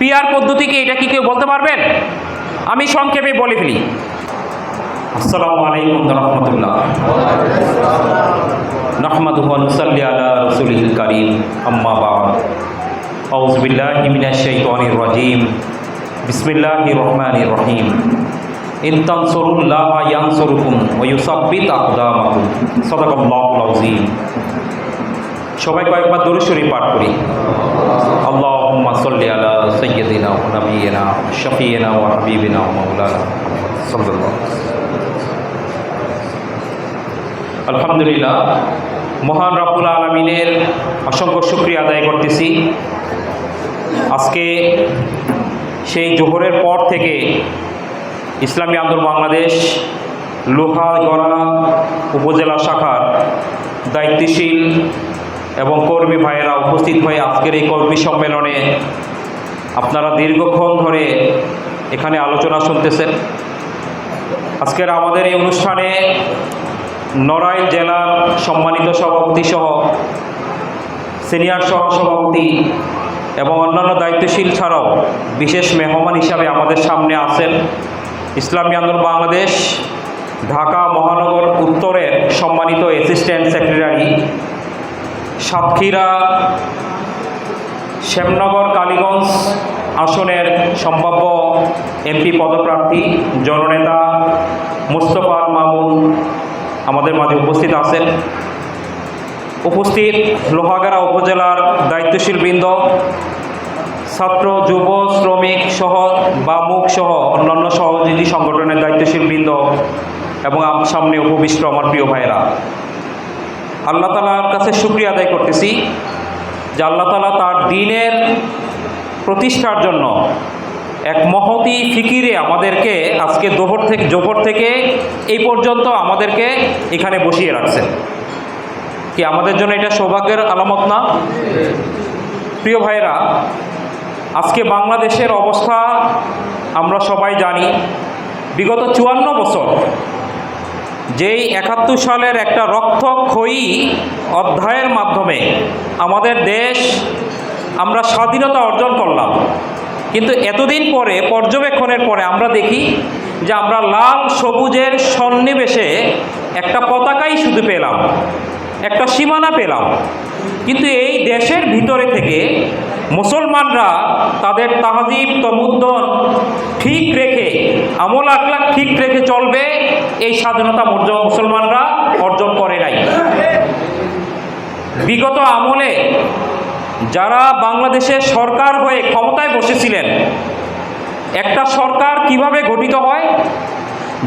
PR পদ্ধতি কি, এটা কি কেউ বলতে পারবেন? আমি সংক্ষেপে বলে ফেলি। আসসালামু আলাইকুম ওয়া রাহমাতুল্লাহ। নাহমাদুহু ওয়া নুসাল্লি আলা রাসূলিল কারীম, আম্মা বা'দ। আউযু বিল্লাহি মিনাশ শাইতানির রাজীম। বিসমিল্লাহির রহমানির রহিম। ইন তানসুরুল্লাহা ইয়ানসুরকুম ওয়া ইউসাব্বিত আকদামাকুম। সাদাকাল্লাহুল আযীম। সবাই কয়েকবার দরুদ শরীফ পাঠ করি। আল্লাহুম্মা সাল্লি আলা সাইয়্যিদিনা ওয়া নাবিয়িনা শাফিয়িনা ওয়া হাবিবিনা ওয়া মাওলানা সাল্লাল্লাহু আলাইহি ওয়াসাল্লাম। আলহামদুলিল্লাহ, মহান রব্বুল আলামিনের অসংখ্য শুকরিয়া আদায় করতেছি। আজকে সেই জোহরের পর থেকে ইসলামী আন্দোলন বাংলাদেশ লোহাগড়া উপজেলা শাখার দায়িত্বশীল এবং কর্মী ভাইয়েরা উপস্থিত হয়ে আজকের এই কর্মী সম্মেলনে আপনারা দীর্ঘক্ষণ ধরে এখানে আলোচনা শুনতেছেন। আজকের আমাদের এই অনুষ্ঠানে নড়াইল জেলার সম্মানিত সভাপতি সহ সিনিয়র সহসভাপতি এবং অন্যান্য দায়িত্বশীল ছাড়াও বিশেষ মেহমান হিসাবে আমাদের সামনে আছেন ইসলামী আন্দোলন বাংলাদেশ ঢাকা মহানগর উত্তরের সম্মানিত অ্যাসিস্ট্যান্ট সেক্রেটারি, সাতক্ষীরা শ্যামনগর কালীগঞ্জ আসনের সম্ভাব্য এমপি পদপ্রার্থী জননেতা মুস্তফা মামুন আমাদের মাঝে উপস্থিত আছেন। উপস্থিত লোহাগড়া উপজেলার দায়িত্বশীল বৃন্দ, ছাত্র যুব শ্রমিক সহ বামুক সহ অন্যান্য সহযোগী সংগঠনের দায়িত্বশীল বৃন্দ এবং সামনে উপবিষ্ট আমার প্রিয় ভাইয়েরা, আল্লাহ তাআলার কাছে শুকরিয়া আদায় করতেছি যে আল্লাহ তাআলা তার দ্বীনের প্রতিষ্ঠার জন্য এক মহতি ফিকিরে আমাদেরকে আজকে জোহর থেকে এই পর্যন্ত আমাদেরকে এখানে বসিয়ে রাখছেন। কি আমাদের জন্য এটা সৌভাগ্যের আলামত না? প্রিয় ভাইয়েরা, আজকে বাংলাদেশের অবস্থা আমরা সবাই জানি। বিগত 54 বছর যেই 71 সালের একটা রক্তক্ষয়ী অধ্যায়ের মাধ্যমে আমাদের দেশ আমরা স্বাধীনতা অর্জন করলাম, কিন্তু এতদিন পরে পর্যবেক্ষণের পরে আমরা দেখি যে আমরা লাল সবুজের সন্নিবেশে একটা পতাকাই শুধু পেলাম, একটা সীমানা পেলাম। কিন্তু এই দেশের ভিতরে থেকে মুসলমানরা তাদের তাহজিব তমুদ্দন ঠিক রেখে, আমল আখলাক ঠিক রেখে চলবে, এই স্বাধীনতা মুসলমানরা অর্জন করে নাই। বিগত আমলে যারা বাংলাদেশের সরকার হয়ে ক্ষমতায় বসেছিলেন, একটা সরকার কিভাবে গঠিত হয়?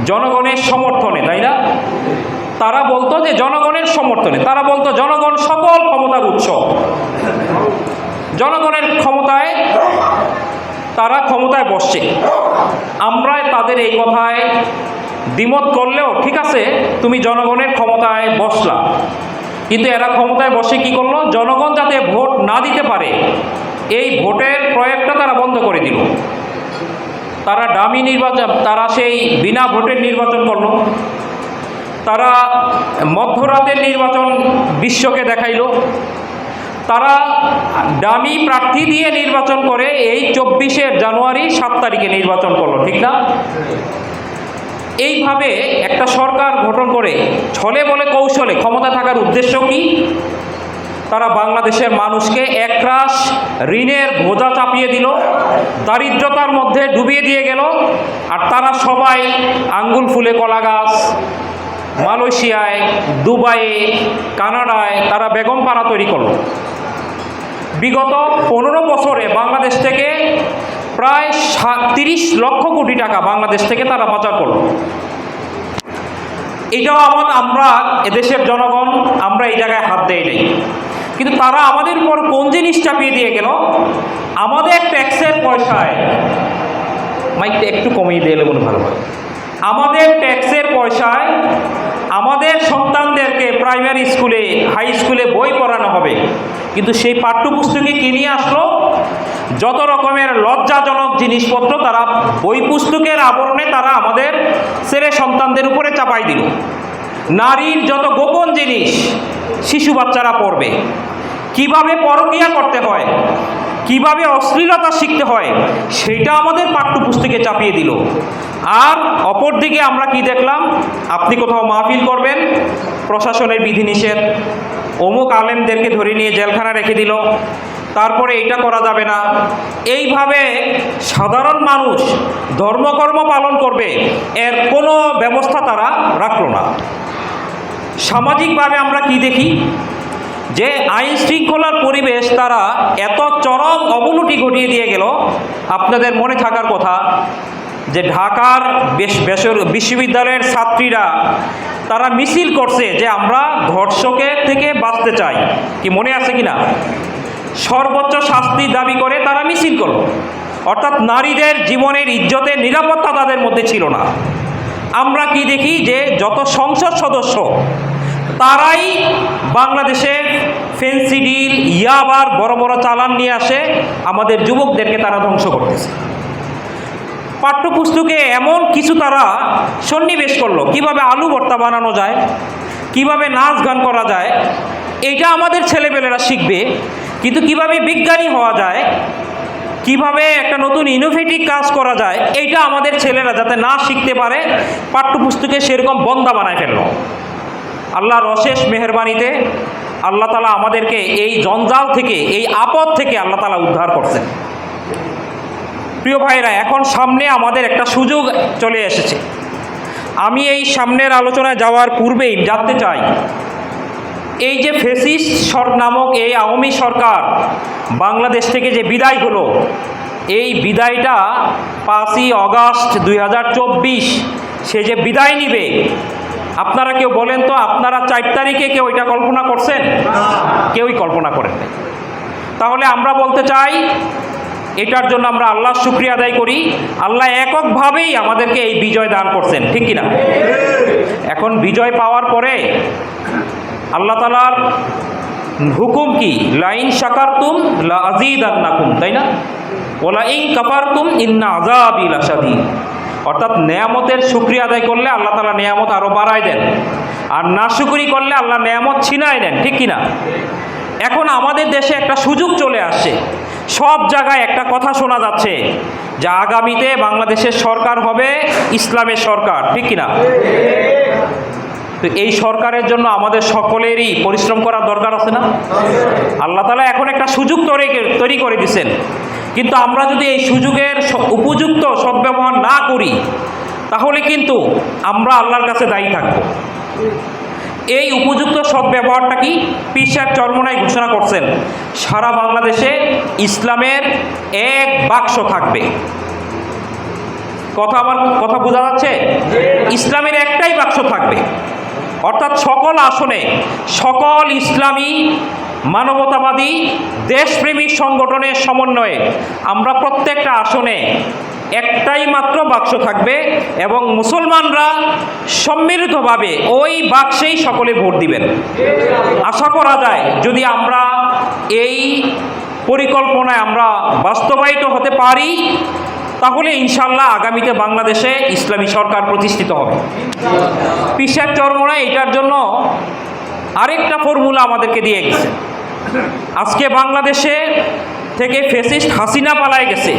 জনগণের সমর্থনে, তাই না? তারা বলতো যে জনগণের সমর্থনে, তারা বলতো জনগণ সকল ক্ষমতার উৎস, জনগণের ক্ষমতায় তারা ক্ষমতায় বসছে। আমরা তাদের এই কথায় দ্বিমত করলেও ঠিক আছে, তুমি জনগণের ক্ষমতায় বসলা, কিন্তু এরা ক্ষমতায় বসে কি করলো? জনগণ যাতে ভোট না দিতে পারে এই ভোটের প্রয়োগটা তারা বন্ধ করে দিল। তারা ডামি নির্বাচন, তারা সেই বিনা ভোটের নির্বাচন করলো। তারা মধ্যরাতের নির্বাচন বিশ্বকে দেখাইল। তারা ডামি প্রার্থী দিয়ে নির্বাচন করে এই 24 জানুয়ারি 7 তারিখে নির্বাচন করলো, ঠিক না? এইভাবে একটা সরকার গঠন করে ছলে বলে কৌশলে ক্ষমতা থাকার উদ্দেশ্য কি? তারা বাংলাদেশের মানুষকে একরাশ ঋণের বোঝা চাপিয়ে দিল, দারিদ্রতার মধ্যে ডুবিয়ে দিয়ে গেল। আর তারা সবাই আঙ্গুল ফুলে কলা গাছ, মালয়েশিয়ায়, দুবাইয়ে, কানাডায় তারা বেগম পাড়া তৈরি করল। বিগত 15 বছরে বাংলাদেশ থেকে প্রায় 30 লক্ষ কোটি টাকা বাংলাদেশ থেকে তারা পাচার করল। এটাও আমরা এদেশের জনগণ, আমরা এই জায়গায় হাত দেই নাই, কিন্তু তারা আমাদের উপর কোন জিনিস চাপিয়ে দিয়ে গেল? আমাদের ট্যাক্সের পয়সায়, মাইকটা একটু কমিয়ে দিলে মনে ভালো হয়, আমাদের ট্যাক্সের পয়সায় আমাদের সন্তানদেরকে প্রাইমারি স্কুলে, হাই স্কুলে বই পড়ানো হবে, কিন্তু সেই পাঠ্যপুস্তকে কি নিয়ে আসলো? যত রকমের লজ্জাজনক জিনিসপত্র তারা বই পুস্তকের আবরণে তারা আমাদের ছেলে সন্তানদের উপরে চাপাই দিল। নারীর যত গোপন জিনিস শিশু বাচ্চারা পড়বে, কিভাবে পরকীয়া করতে হয়, কিভাবে অশ্লীলতা শিখতে হয় সেটা আমাদের পাঠ্যপুস্তকে চাপিয়ে দিল। আর অপরদিকে আমরা কি দেখলাম, আপনি কোথাও মাহফিল করবেন, প্রশাসনের বিধিনিষেধ, অমুক আলেমদেরকে ধরে নিয়ে জেলখানা রেখে দিল, তারপরে এটা করা যাবে না। এইভাবে সাধারণ মানুষ ধর্মকর্ম পালন করবে এর কোনো ব্যবস্থা তারা রাখলো না। সামাজিকভাবে আমরা কি দেখি, যে আইন শৃঙ্খলার পরিবেশ তারা এত চরম অবনতি ঘটিয়ে দিয়ে গেল। আপনাদের মনে থাকার কথা যে ঢাকার বিশ্ববিদ্যালয়ের ছাত্রীরা তারা মিছিল করছে যে আমরা ধর্ষকের থেকে বাঁচতে চাই, কি মনে আছে কিনা? সর্বোচ্চ শাস্তি দাবি করে তারা মিছিল করল। অর্থাৎ নারীদের জীবনের ইজ্জতের নিরাপত্তা তাদের মধ্যে ছিল না। আমরা কি দেখি যে যত সংসদ সদস্য তারাই বাংলাদেশে ফেন্সিডিল, ইয়াবার বড় বড় চালান নিয়ে আসে, আমাদের যুবকদেরকে তারা ধ্বংস করতেছে। পাঠ্যপুস্তকে এমন কিছু তারা সন্নিবেশ করলো, কিভাবে আলু ভর্তা বানানো যায়, কিভাবে নাচ গান করা যায়, এইটা আমাদের ছেলেপেলেরা শিখবে। কিন্তু কিভাবে বিজ্ঞানী হওয়া যায়, কিভাবে একটা নতুন ইনোভেটিভ কাজ করা যায়, এইটা আমাদের ছেলেরা যাতে না শিখতে পারে পাঠ্যপুস্তকে সেরকম বন্ধা বানায় ফেলল। আল্লাহর অশেষ মেহেরবানিতে আল্লাহ তাআলা আমাদেরকে এই জঞ্জাল থেকে, এই আপদ থেকে আল্লাহ তাআলা উদ্ধার করছেন। প্রিয় ভাইরা, এখন সামনে আমাদের একটা সুযোগ চলে এসেছে। আমি এই সামনের আলোচনায় যাওয়ার পূর্বেই জানতে চাই, এই যে ফ্যাসিস্ট নামক এই আওয়ামী সরকার বাংলাদেশ থেকে যে বিদায় হলো, এই বিদায়টা 5ই আগস্ট 2024 সে যে বিদায় নিবে, আপনারা কেউ বলেন তো, আপনারা 4 তারিখে কেউ এটা কল্পনা করছেন? কেউই কল্পনা করেন নাই। তাহলে আমরা বলতে চাই, এটার জন্য আমরা আল্লাহর শুকরিয়া আদায় করি। আল্লাহ এককভাবেই আমাদেরকে এই বিজয় দান করছেন, ঠিক কিনা? এখন বিজয় পাওয়ার পরে আল্লাহ তাআলার হুকুম কি? লাইন শাকারতুম লা আযীদান্নাকুম, তাই না? ওলা ইন কাফারতুম ইন্না আযাবি লাশাদীদ। অর্থাৎ নেয়ামতের শুকরিয়া আদায় করলে আল্লাহ তাআলা নেয়ামত আরও বাড়ায় দেন, আর নাশুকরি করলে আল্লাহ নেয়ামত ছিনায় দেন, ঠিক কিনা? এখন আমাদের দেশে একটা সুযোগ চলে আসছে, সব জায়গায় একটা কথা শোনা যাচ্ছে যে আগামীতে বাংলাদেশের সরকার হবে ইসলামের সরকার, ঠিক কিনা? তো এই সরকারের জন্য আমাদের সকলেরই পরিশ্রম করার দরকার আছে না? আল্লাহ তাআলা এখন একটা সুযোগ তৈরি করে দিয়েছেন, কিন্তু আমরা যদি এই সুযোগের উপযুক্ত সদ্ব্যবহার না করি তাহলে কিন্তু আমরা আল্লাহর কাছে দায়ী থাকব। এই উপযুক্ত সদ্ব্যবহারটা কি? পীর সাহেব চরমোনাই ঘোষণা করছেন, সারা বাংলাদেশে ইসলামের এক বাক্স থাকবে। আমার কথা বোঝা যাচ্ছে? ইসলামের একটাই বাক্স থাকবে, অর্থাৎ সকল আসনে সকল ইসলামী, মানবতাবাদী, দেশপ্রেমিক সংগঠনের সমন্বয়ে আমরা প্রত্যেকটা আসনে একটাই মাত্র বাক্স থাকবে এবং মুসলমানরা সম্মিলিতভাবে ওই বাক্সেই সকলে ভোট দিবেন। আশা করা যায় যদি আমরা এই পরিকল্পনায় আমরা বাস্তবায়িত হতে পারি তাহলে ইনশাল্লাহ আগামীতে বাংলাদেশে ইসলামী সরকার প্রতিষ্ঠিত হবে। পীর সাহেব চরমোনাই এটার জন্য আরেকটা ফর্মুলা আমাদেরকে দিয়ে গেছে। আজকে বাংলাদেশে থেকে ফ্যাসিস্ট হাসিনা পালায় গেছে,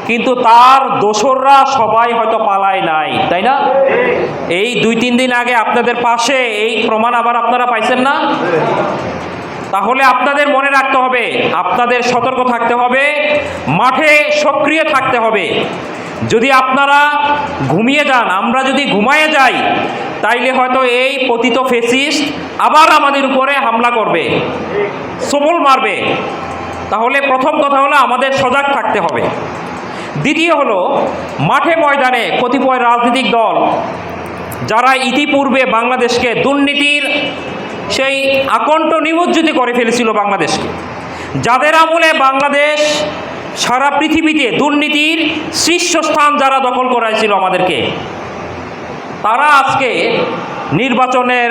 কিন্তু তার দোসররা সবাই হয়তো পালায় নাই, তাই না? এই 2-3 দিন আগে আপনাদের পাশে এই প্রমাণ আবার আপনারা পাইছেন না? তাহলে আপনাদের মনে রাখতে হবে, আপনাদের সতর্ক থাকতে হবে, মাঠে সক্রিয় থাকতে হবে। যদি আপনারা ঘুমিয়ে যান, আমরা যদি ঘুমায়ে যাই, তাইলে হয়তো এই পতিত ফ্যাসিস্ট আবার আমাদের উপরে হামলা করবে, সবল মারবে। তাহলে প্রথম কথা হলো আমাদের সজাগ থাকতে হবে। দ্বিতীয় হলো মাঠে ময়দানে কতিপয় রাজনৈতিক দল যারা ইতিপূর্বে বাংলাদেশকে দুর্নীতির সেই আকণ্ঠ নিমজ্জিত করে ফেলেছিল বাংলাদেশকে, যাদের আমলে বাংলাদেশ সারা পৃথিবীতে দুর্নীতির শীর্ষস্থান যারা দখল করাইছিল আমাদেরকে, তারা আজকে নির্বাচনের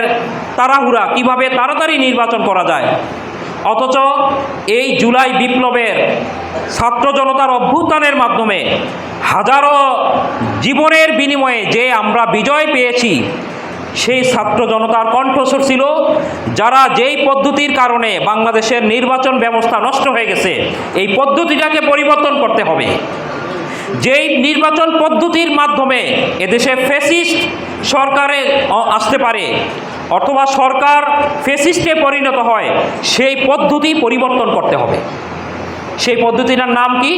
তাড়াহুড়া, কিভাবে তাড়াতাড়ি নির্বাচন করা যায়, অথচ এই জুলাই বিপ্লবের ছাত্র জনতার অভ্যুত্থানের মাধ্যমে হাজারো জীবনের বিনিময়ে যে আমরা বিজয় পেয়েছি, সেই ছাত্র জনতার কণ্ঠস্বর ছিল, যারা যেই পদ্ধতির কারণে বাংলাদেশের নির্বাচন ব্যবস্থা নষ্ট হয়ে গেছে, এই পদ্ধতিটাকে পরিবর্তন করতে হবে। যেই নির্বাচন পদ্ধতির মাধ্যমে এদেশে ফ্যাসিস্ট সরকারে আসতে পারে অথবা সরকার ফ্যাসিস্টে পরিণত হয়, সেই পদ্ধতি পরিবর্তন করতে হবে। সেই পদ্ধতিটার নাম কি?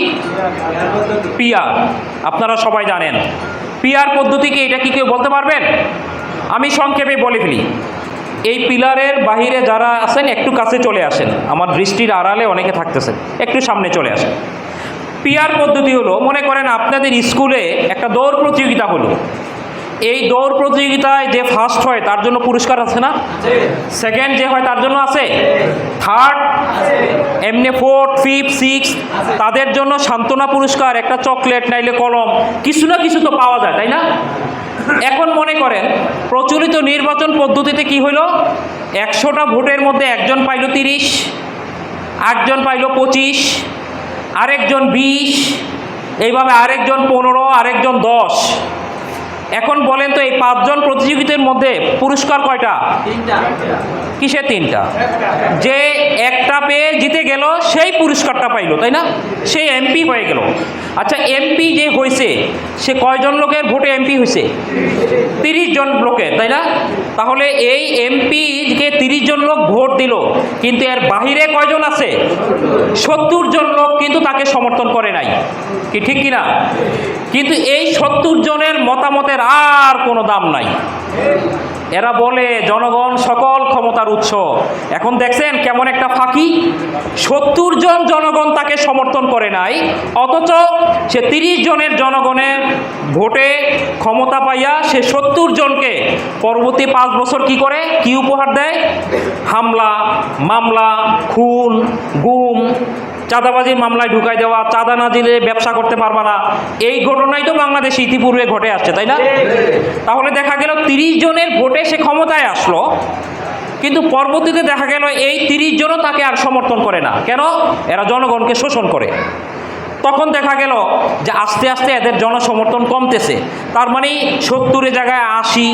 পিআর। আপনারা সবাই জানেন পিআর পদ্ধতি কি, এটা কি কেউ বলতে পারবেন? আমি সংক্ষেপে বলে ফেলি। এই পিলারের বাহিরে যারা আছেন একটু কাছে চলে আসেন, আমার দৃষ্টির আড়ালে অনেকে থাকতেছেন, একটু সামনে চলে আসেন। পিআর পদ্ধতি হলো, মনে করেন আপনাদের স্কুলে একটা দৌড় প্রতিযোগিতা হলো। এই দৌড় প্রতিযোগিতায় যে ফার্স্ট হয় তার জন্য পুরস্কার আছে না? সেকেন্ড যে হয় তার জন্য আছে, থার্ড, এমনি ফোর্থ, ফিফথ, সিক্স, তাদের জন্য সান্ত্বনা পুরস্কার, একটা চকলেট নাইলে কলম, কিছু না কিছু তো পাওয়া যায়, তাই না? এখন মনে করেন প্রচলিত নির্বাচন পদ্ধতিতে কি হইল, 100টা ভোটের মধ্যে একজন পাইল 30, একজন পাইল 25, আরেকজন 20, এইভাবে আরেকজন 15, আরেকজন 10। এখন বলেন তো এই 5 জন প্রতিযোগিতার মধ্যে পুরস্কার কয়টা? 3টা। কিসে 3টা? যে একটা পেয়ে জিতে গেল সেই পুরস্কারটা পাইল, তাই না? সে এমপি হয়ে গেল। আচ্ছা, এমপি যে হয়েছে সে কয়জন লোকের ভোটে এমপি হয়েছে? 30 জন লোকের, তাই না? তাহলে এই এমপিকে 30 জন লোক ভোট দিল, কিন্তু এর বাহিরে কয়জন আছে? 70 জন লোক কিন্তু তাকে সমর্থন করে নাই, কি ঠিক কিনা? কিন্তু এই 70 জনের মতামতের আর কোনো দাম নাই। এরা বলে জনগণ সকল ক্ষমতার উৎস। এখন দেখছেন কেমন একটা ফাঁকি, 70 জন জনগণ তাকে সমর্থন করে নাই, অথচ সে 30 জনের জনগণের ভোটে ক্ষমতা পাইয়া সে 70 জনকে পরবর্তী 5 বছর কি করে, কি উপহার দেয়? হামলা, মামলা, খুন, গুম, চাঁদাবাজির মামলায় ঢুকাই দেওয়া, চাঁদা না দিলে ব্যবসা করতে পারবা না। এই ঘটনাই তো বাংলাদেশে ইতিপূর্বে ঘটে আসছে, তাই না? তাহলে দেখা গেল 30 জনের ভোটে সে ক্ষমতায় আসলো, কিন্তু পরবর্তীতে দেখা গেল এই 30 জনও তাকে আর সমর্থন করে না। কেন? এরা জনগণকে শোষণ করে। তখন দেখা গেল যে আস্তে আস্তে এদের জনসমর্থন কমতেছে। তার মানে 70-এর জায়গায় 80,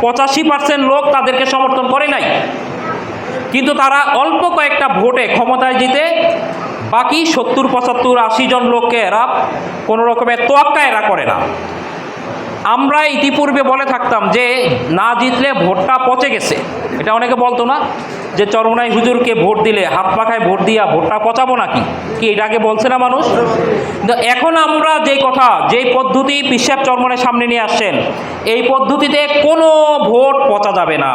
85% লোক তাদেরকে সমর্থন করে নাই, কিন্তু তারা অল্প কয়েকটা ভোটে ক্ষমতায় জিতে বাকি 70, 75, 80 জন লোককে এরা কোনো রকমের তোয়াক্কা এরা করে না। আমরা ইতিপূর্বে বলে থাকতাম যে না জিতলে ভোটটা পচে গেছে। এটা অনেকে বলতো না যে চরমনাই হুজুরকে ভোট দিলে হাত পাখায় ভোট দিয়া ভোটটা পচাবো নাকি, কি এটা আগে বলছে না মানুষ? এখন আমরা যেই কথা, যেই পদ্ধতি পীর সাহেব চরমনাই সামনে নিয়ে আসছেন, এই পদ্ধতিতে কোনো ভোট পচা যাবে না।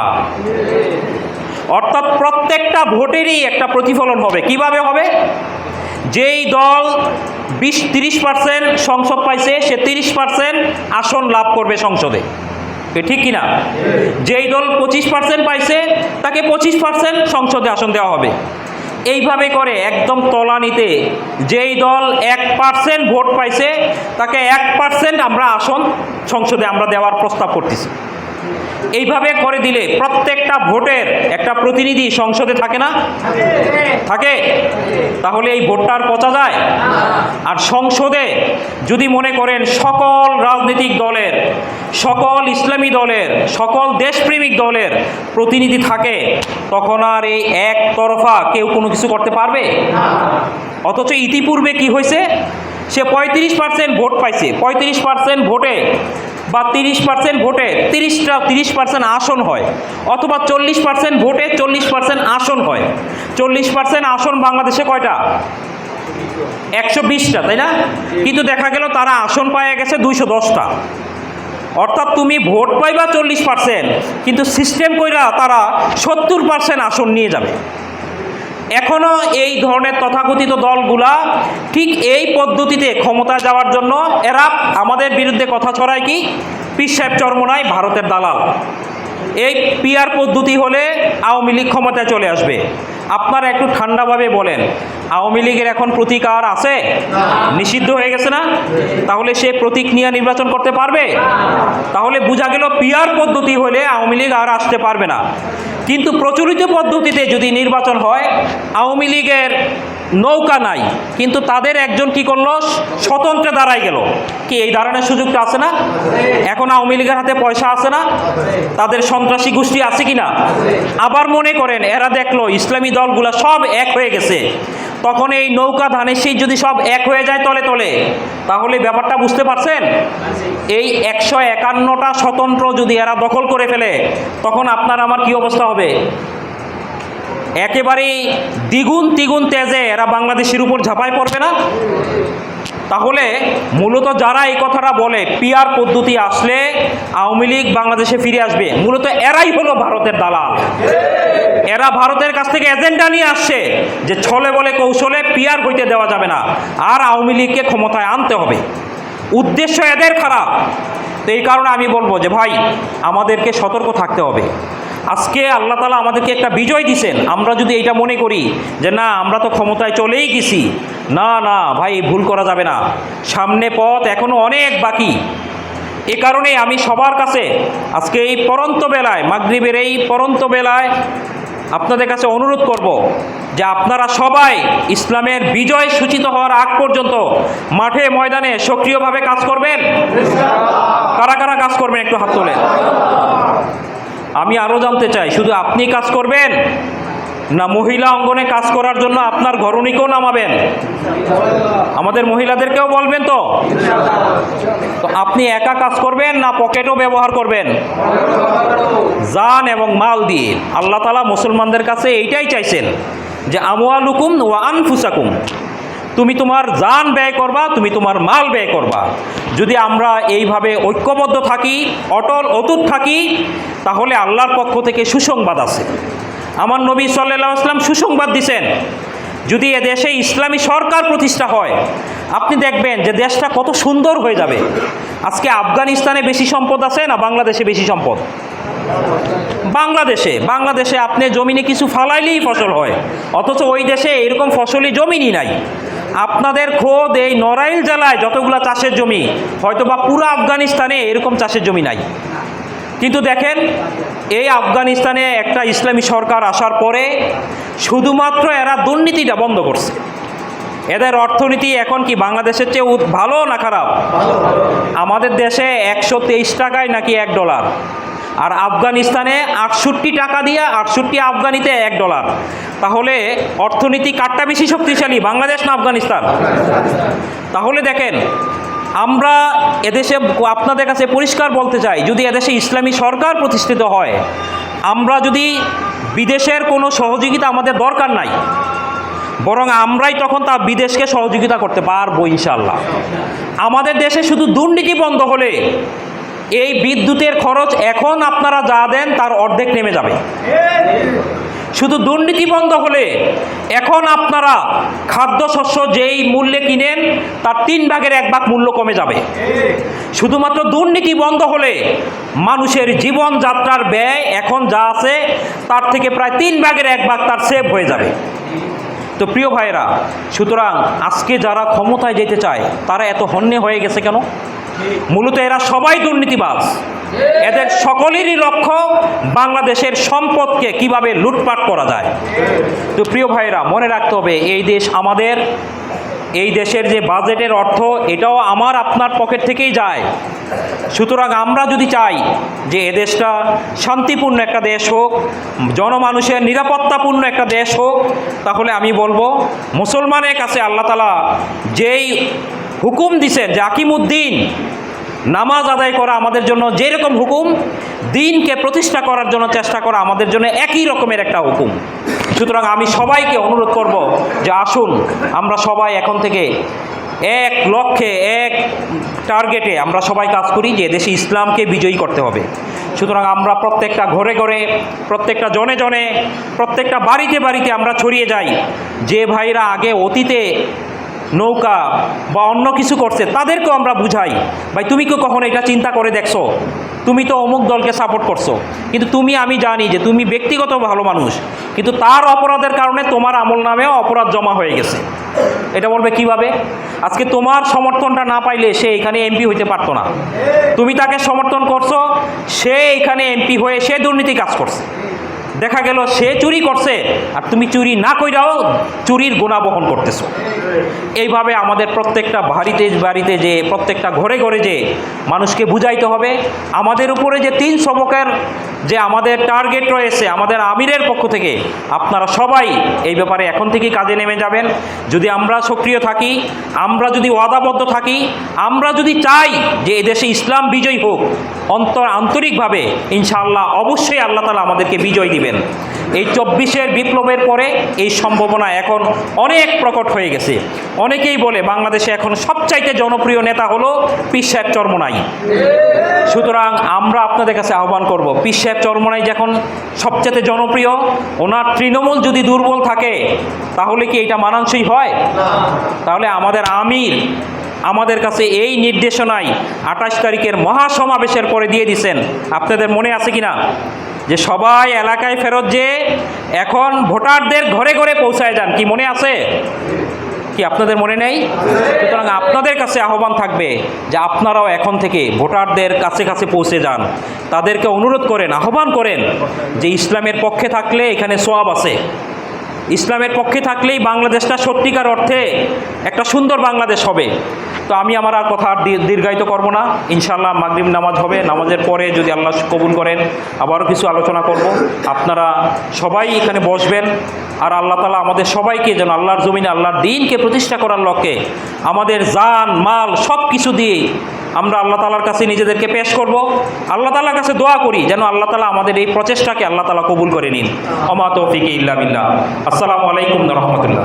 অর্থাৎ প্রত্যেকটা ভোটেরই একটা প্রতিফলন হবে। কিভাবে হবে? যেই দল 20-30% সংসদ পাইছে সে 30% আসন লাভ করবে সংসদে, ঠিক কিনা? যেই দল 25% পাইছে তাকে 25% সংসদে আসন দেওয়া হবে। এইভাবে করে একদম তলানিতে যেই দল 1% ভোট পাইছে তাকে 1% আমরা আসন সংসদে আমরা দেওয়ার প্রস্তাব করতেছি। এইভাবে করে দিলে প্রত্যেকটা ভোটের একটা প্রতিনিধি সংসদে থাকে না? থাকে। তাহলে এই ভোটটা আর পচা যায়? আর সংসদে যদি মনে করেন সকল রাজনৈতিক দলের, সকল ইসলামী দলের, সকল দেশপ্রেমিক দলের প্রতিনিধি থাকে, তখন আর এই একতরফা কেউ কোনো কিছু করতে পারবে? অথচ ইতিপূর্বে কি হয়েছে, সে 35% ভোট পাইছে, 35% ভোটে বা 30% ভোটে 30% আসন হয়, অথবা 40% ভোটে 40% আসন হয়। 40% আসন বাংলাদেশে কয়টা? 120টা, তাই না? কিন্তু দেখা গেল তারা আসন পাইয়া গেছে 210টা। অর্থাৎ তুমি ভোট পাইবা 40%, কিন্তু সিস্টেম কইরা তারা 70% আসন নিয়ে যাবে। এখনও এই ধরনের তথাকথিত দলগুলা ঠিক এই পদ্ধতিতে ক্ষমতায় যাওয়ার জন্য এরা আমাদের বিরুদ্ধে কথা ছড়ায় কি, পীর সাহেব চরমনাই ভারতের দালাল। এই পিআর পদ্ধতি হলে আওয়ামী লীগ ক্ষমতায় চলে আসবে। আপনারা একটু ঠান্ডাভাবে বলেন, আওয়ামী লীগের এখন প্রতীক আর আছে? নিষিদ্ধ হয়ে গেছে না? তাহলে সে প্রতীক নিয়ে নির্বাচন করতে পারবে? তাহলে বোঝা গেল পিআর পদ্ধতি হলে আওয়ামী লীগ আর আসতে পারবে না। কিন্তু প্রচলিত পদ্ধতিতে যদি নির্বাচন হয়, আওয়ামী লীগের নৌকা নাই, কিন্তু তাদের একজন কি করলো, স্বতন্ত্র দাঁড়ায় গেল। কি এই দাঁড়ানোর সুযোগটা আছে না? এখন আওয়ামী লীগের হাতে পয়সা আছে না? তাদের সন্ত্রাসী গোষ্ঠী আছে কি না? আবার মনে করেন এরা দেখলো ইসলামী দলগুলা সব এক হয়ে গেছে, তখন এই নৌকা ধানের শীষ যদি সব এক হয়ে যায় তলে তলে, তাহলে ব্যাপারটা বুঝতে পারছেন? এই 151টা স্বতন্ত্র যদি এরা দখল করে ফেলে, তখন আপনার আমার কি অবস্থা হবে? একেবারেই দ্বিগুণ তিগুণ তেজে এরা বাংলাদেশের উপর ঝাঁপায় পড়বে না? তাহলে মূলত যারা এই কথাটা বলে পিআর পদ্ধতি আসলে আওয়ামী লীগ বাংলাদেশে ফিরে আসবে, মূলত এরাই হলো ভারতের দালাল। এরা ভারতের কাছ থেকে এজেন্ডা নিয়ে আসছে যে ছলে বলে কৌশলে পিআর হইতে দেওয়া যাবে না, আর আওয়ামী লীগকে ক্ষমতায় আনতে হবে। উদ্দেশ্য এদের খারাপ। তো এই কারণে আমি বলবো যে ভাই, আমাদেরকে সতর্ক থাকতে হবে। আজকে আল্লাহ তাআলা আমাদেরকে একটা বিজয় দিয়েছেন, আমরা যদি এইটা মনে করি যে না আমরা তো ক্ষমতায় চলেই গেছি, না না ভাই, ভুল করা যাবে না। সামনে পথ এখনো অনেক বাকি। এ কারণে আমি সবার কাছে আজকে এই পরন্ত বেলায়, মাগরিবের এই পরন্ত বেলায় আপনাদের কাছে অনুরোধ করব যে আপনারা সবাই ইসলামের বিজয় সূচিত হওয়ার আগ পর্যন্ত মাঠে ময়দানে সক্রিয়ভাবে কাজ করবেন। কারা কারা কাজ করবেন একটু হাত তোলেন। আমি আরও জানতে চাই, শুধু আপনি কাজ করবেন না মহিলা অঙ্গনে কাজ করার জন্য আপনার ঘরণীকেও নামাবেন? আমাদের মহিলাদেরকেও বলবেন তো? তো আপনি একা কাজ করবেন না পকেটও ব্যবহার করবেন? জান এবং মাল দিয়ে। আল্লাহ তাআলা মুসলমানদের কাছে এইটাই চাইছেন যে আমওয়ালুকুম ওয়া আনফুসাকুম, তুমি তোমার জান ব্যয় করবা, তুমি তোমার মাল ব্যয় করবা। যদি আমরা এইভাবে ঐক্যবদ্ধ থাকি, অটুট থাকি, তাহলে আল্লাহর পক্ষ থেকে সুসংবাদ আছে। আমার নবী সাল্লাল্লাহু আলাইহি ওয়াসাল্লাম সুসংবাদ দিয়েছেন, যদি এ দেশে ইসলামী সরকার প্রতিষ্ঠা হয়, আপনি দেখবেন যে দেশটা কত সুন্দর হয়ে যাবে। আজকে আফগানিস্তানে বেশি সম্পদ আছে না বাংলাদেশে বেশি সম্পদ? বাংলাদেশে আপনি জমিনে কিছু ফালাইলেই ফসল হয়, অথচ ওই দেশে এরকম ফসলি জমিনই নাই। আপনাদের খোদ এই নড়াইল জেলায় যতগুলো চাষের জমি, হয়তো বা পুরো আফগানিস্তানে এরকম চাষের জমি নাই। কিন্তু দেখেন, এই আফগানিস্তানে একটা ইসলামী সরকার আসার পরে শুধুমাত্র এরা দুর্নীতিটা বন্ধ করছে। এদের অর্থনীতি এখন কি বাংলাদেশের চেয়ে ভালো না খারাপ? আমাদের দেশে 123 টাকায় নাকি $1, আর আফগানিস্তানে 68 টাকা দিয়ে 68 আফগানিতে $1। তাহলে অর্থনীতি কারটা বেশি শক্তিশালী, বাংলাদেশ না আফগানিস্তান? তাহলে দেখেন, আমরা এদেশে আপনাদের কাছে পরিষ্কার বলতে চাই, যদি এদেশে ইসলামী সরকার প্রতিষ্ঠিত হয়, আমরা যদি বিদেশের কোনো সহযোগিতা আমাদের দরকার নাই, বরং আমরাই তখন তা বিদেশকে সহযোগিতা করতে পারবো ইনশাআল্লাহ। আমাদের দেশে শুধু দুর্নীতি বন্ধ হলে এই বিদ্যুতের খরচ এখন আপনারা যা দেন তার অর্ধেক নেমে যাবে। শুধু দুর্নীতি বন্ধ হলে এখন আপনারা খাদ্যশস্য যেই মূল্যে কিনেন তার 3/1 মূল্য কমে যাবে। শুধুমাত্র দুর্নীতি বন্ধ হলে মানুষের জীবনযাত্রার ব্যয় এখন যা আছে তার থেকে প্রায় 3/1 তার সেভ হয়ে যাবে। তো প্রিয় ভাইরা, সুতরাং আজকে যারা ক্ষমতায় যেতে চায় তারা এত হন্যে হয়ে গেছে কেন? মূলত এরা সবাই দুর্নীতিবাজ। এদের সকলেরই লক্ষ্য বাংলাদেশের সম্পদকে কিভাবে লুটপাট করা যায়। তো প্রিয় ভাইরা, মনে রাখতে হবে এই দেশ আমাদের, এই দেশের যে বাজেটের অর্থ এটাও আমার আপনার পকেট থেকেই যায়। সুতরাং আমরা যদি চাই যে এদেশটা শান্তিপূর্ণ একটা দেশ হোক, জনমানুষের নিরাপত্তাপূর্ণ একটা দেশ হোক, তাহলে আমি বলবো মুসলমানের কাছে আল্লাহ তাআলা যেই হুকুম দিছেন যে আকিমুদ্দিন, নামাজ আদায় করা আমাদের জন্য যেরকম হুকুম, দিনকে প্রতিষ্ঠা করার জন্য চেষ্টা করা আমাদের জন্য একই রকমের একটা হুকুম। সুতরাং আমি সবাইকে অনুরোধ করব যে আসুন আমরা সবাই এখন থেকে এক লক্ষ্যে, এক টার্গেটে আমরা সবাই কাজ করি যে দেশে ইসলামকে বিজয়ী করতে হবে। সুতরাং আমরা প্রত্যেকটা ঘরে ঘরে, প্রত্যেকটা জনে জনে, প্রত্যেকটা বাড়িতে বাড়িতে আমরা ছড়িয়ে যাই। যে ভাইরা আগে অতীতে নৌকা বা অন্য কিছু করছে তাদেরকেও আমরা বুঝাই, ভাই তুমি কি কখনো এটা চিন্তা করে দেখছো? তুমি তো অমুক দলকে সাপোর্ট করছো, কিন্তু আমি জানি যে তুমি ব্যক্তিগত ভালো মানুষ, কিন্তু তার অপরাধের কারণে তোমার আমল নামেও অপরাধ জমা হয়ে গেছে। এটা বলবে কিভাবে? আজকে তোমার সমর্থনটা না পাইলে সে এখানে এমপি হইতে পারতো না। তুমি তাকে সমর্থন করছো, সে এখানে এমপি হয়ে সে দুর্নীতি কাজ করছে। দেখা গেল সে চুরি করছে আর তুমি চুরি না কইরাও চুরির গুনাহ বহন করতেছো। এইভাবে আমাদের প্রত্যেকটা বাড়িতে যে প্রত্যেকটা ঘরে ঘরে যে মানুষকে বুঝাইতে হবে। আমাদের উপরে যে 3 সবকের যে আমাদের টার্গেট রয়েছে আমাদের আমিরের পক্ষ থেকে, আপনারা সবাই এই ব্যাপারে এখন থেকেই কাজে নেমে যাবেন। যদি আমরা সক্রিয় থাকি, আমরা যদি ওয়াদাবদ্ধ থাকি, আমরা যদি চাই যে এদেশে ইসলাম বিজয়ী হোক আন্তরিকভাবে, ইনশাআল্লাহ অবশ্যই আল্লাহ তাআলা আমাদেরকে বিজয় দিবেন। এই 24-এর বিপ্লবের পরে এই সম্ভাবনা এখন অনেক প্রকট হয়ে গেছে। অনেকেই বলে বাংলাদেশে এখন সবচাইতে জনপ্রিয় নেতা হলো পীর সাহেব চরমোনাই। সুতরাং আমরা আপনাদের কাছে আহ্বান করব, পীর সাহেব চরমোনাই যখন সবচেয়ে জনপ্রিয়, ওনার তৃণমূল যদি দুর্বল থাকে তাহলে কি এটা মানানসই হয়? তাহলে আমাদের আমির আমাদের কাছে এই নির্দেশনায় 28 তারিখের মহাসমাবেশের পরে দিয়ে দিছেন। আপনাদের মনে আছে কিনা যে সবাই এলাকায় ফেরত যে এখন ভোটারদের ঘরে ঘরে পৌঁছায় যান, কি মনে আছে? কি আপনাদের মনে নেই? সুতরাং আপনাদের কাছে আহ্বান থাকবে যে আপনারাও এখন থেকে ভোটারদের কাছে কাছে পৌঁছে যান, তাদেরকে অনুরোধ করেন, আহ্বান করেন যে ইসলামের পক্ষে থাকলে এখানে সওয়াব আছে, ইসলামের পক্ষে থাকলেই বাংলাদেশটা সত্যিকার অর্থে একটা সুন্দর বাংলাদেশ হবে। তো আমি আমার আর কথা দীর্ঘায়িত করব না। ইনশাআল্লাহ মাগরিব নামাজ হবে, নামাজের পরে যদি আল্লাহ কবুল করেন আবারও কিছু আলোচনা করব। আপনারা সবাই এখানে বসবেন আর আল্লাহ তাআলা আমাদের সবাইকে যেন আল্লাহর জমিনে আল্লাহর দ্বীনকে প্রতিষ্ঠা করার লক্ষ্যে আমাদের জান মাল সব কিছু দিয়ে আমরা আল্লাহ তাআলার কাছে নিজেদেরকে পেশ করব। আল্লাহ তাআলার কাছে দোয়া করি যেন আল্লাহ তাআলা আমাদের এই প্রচেষ্টাকে আল্লাহ তাআলা কবুল করে নিন। ওমা তৌফিক ইল্লা বিল্লাহ। আসসালামু আলাইকুম ওয়া রাহমাতুল্লাহ।